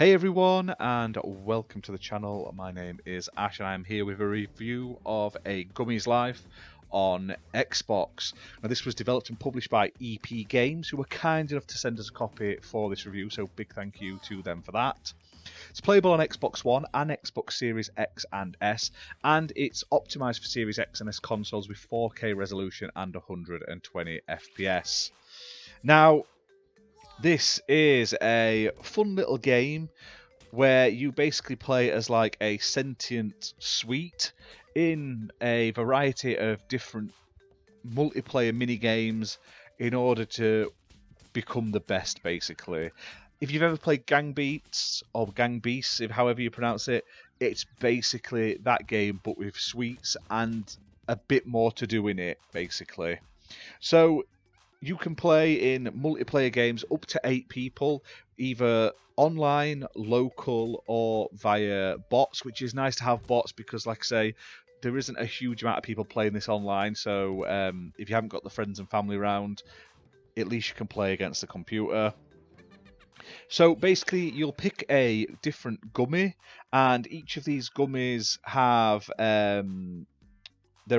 Hey everyone, and welcome to the channel. My name is Ash and I'm here with a review of a Gummies Life on Xbox. Now this was developed and published by EP Games, who were kind enough to send us a copy for this review, so big thank you to them for that. It's playable on Xbox One and Xbox Series X and S, and it's optimised for Series X and S consoles with 4K resolution and 120 FPS. Now, this is a fun little game where you basically play as like a sentient sweet in a variety of different multiplayer mini games in order to become the best, basically. If you've ever played Gang Beats or Gang Beasts, if however you pronounce it, it's basically that game but with sweets and a bit more to do in it, basically. So you can play in multiplayer games up to 8 people, either online, local, or via bots, which is nice to have bots because, like I say, there isn't a huge amount of people playing this online, so if you haven't got the friends and family around, at least you can play against the computer. So basically, you'll pick a different gummy, and each of these gummies have their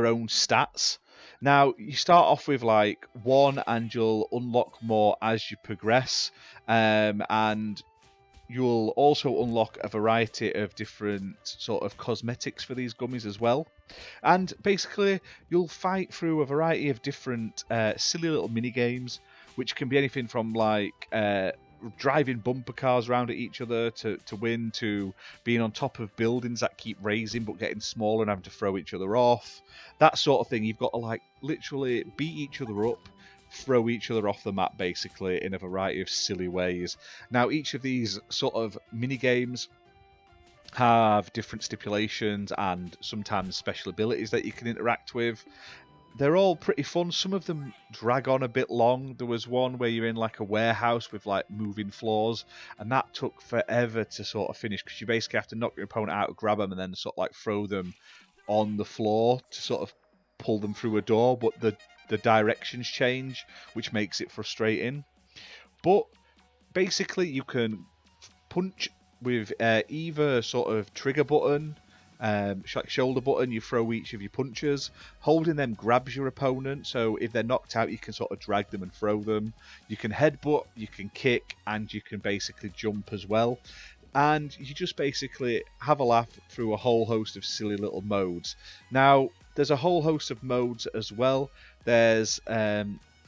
own stats. Now, you start off with like 1 and you'll unlock more as you progress, and you'll also unlock a variety of different sort of cosmetics for these gummies as well. And basically, you'll fight through a variety of different silly little mini games, which can be anything from like driving bumper cars around at each other to win, to being on top of buildings that keep raising but getting smaller and having to throw each other off. That sort of thing. You've got to like literally beat each other up, throw each other off the map basically in a variety of silly ways. Now each of these sort of mini games have different stipulations and sometimes special abilities that you can interact with. They're all pretty fun. Some of them drag on a bit long. There was one where you're in like a warehouse with like moving floors, and that took forever to sort of finish because you basically have to knock your opponent out, grab them, and then sort of like throw them on the floor to sort of pull them through a door. But the directions change, which makes it frustrating. But basically, you can punch with either sort of trigger button, like shoulder button. You throw each of your punches. Holding them grabs your opponent, so if they're knocked out, you can sort of drag them and throw them. You can headbutt, you can kick, and you can basically jump as well. And you just basically have a laugh through a whole host of silly little modes. Now, there's a whole host of modes as well. There's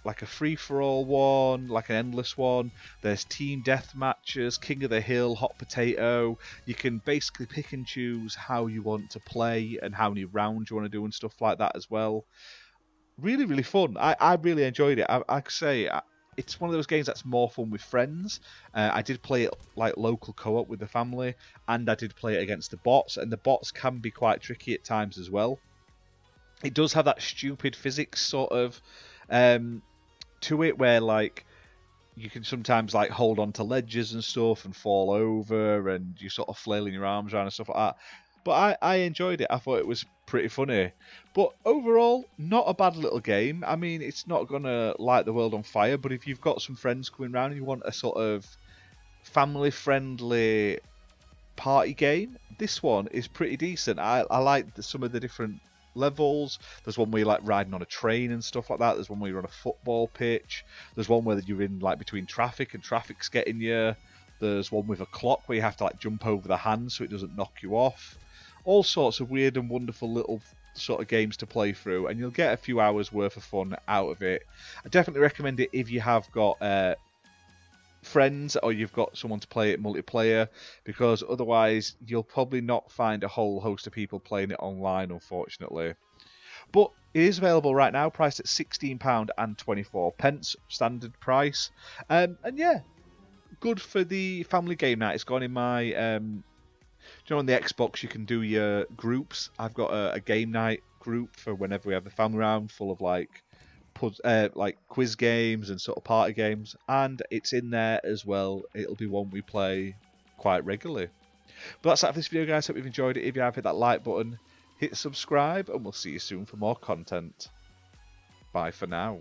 like a free-for-all one, like an endless one. There's team death matches, king of the hill, hot potato. You can basically pick and choose how you want to play and how many rounds you want to do and stuff like that as well. Really, really fun. I really enjoyed it. I could say it's one of those games that's more fun with friends. I did play it like local co-op with the family, and I did play it against the bots, and the bots can be quite tricky at times as well. It does have that stupid physics sort of to it where like you can sometimes like hold on to ledges and stuff and fall over, and you sort of flailing your arms around and stuff like that. But I enjoyed it. I thought it was pretty funny. But overall, not a bad little game. I mean, it's not going to light the world on fire, but if you've got some friends coming around and you want a sort of family-friendly party game, this one is pretty decent. I like some of the different levels. There's one where you're like riding on a train and stuff like that. There's one where you're on a football pitch. There's one where you're in like between traffic and traffic's getting you. There's one with a clock where you have to like jump over the hand so it doesn't knock you off. All sorts of weird and wonderful little sort of games to play through, and you'll get a few hours worth of fun out of it. I definitely recommend it if you have got friends or you've got someone to play it multiplayer, because otherwise you'll probably not find a whole host of people playing it online, unfortunately. But it is available right now, priced at £16.24 standard price, and yeah, good for the family game night. It's gone in my on the Xbox you can do your groups. I've got a game night group for whenever we have the family round, full of like quiz games and sort of party games, and it's in there as well. It'll be one we play quite regularly. But that's it for this video, guys. Hope you've enjoyed it. If you have, hit that like button, hit subscribe, and we'll see you soon for more content. Bye for now.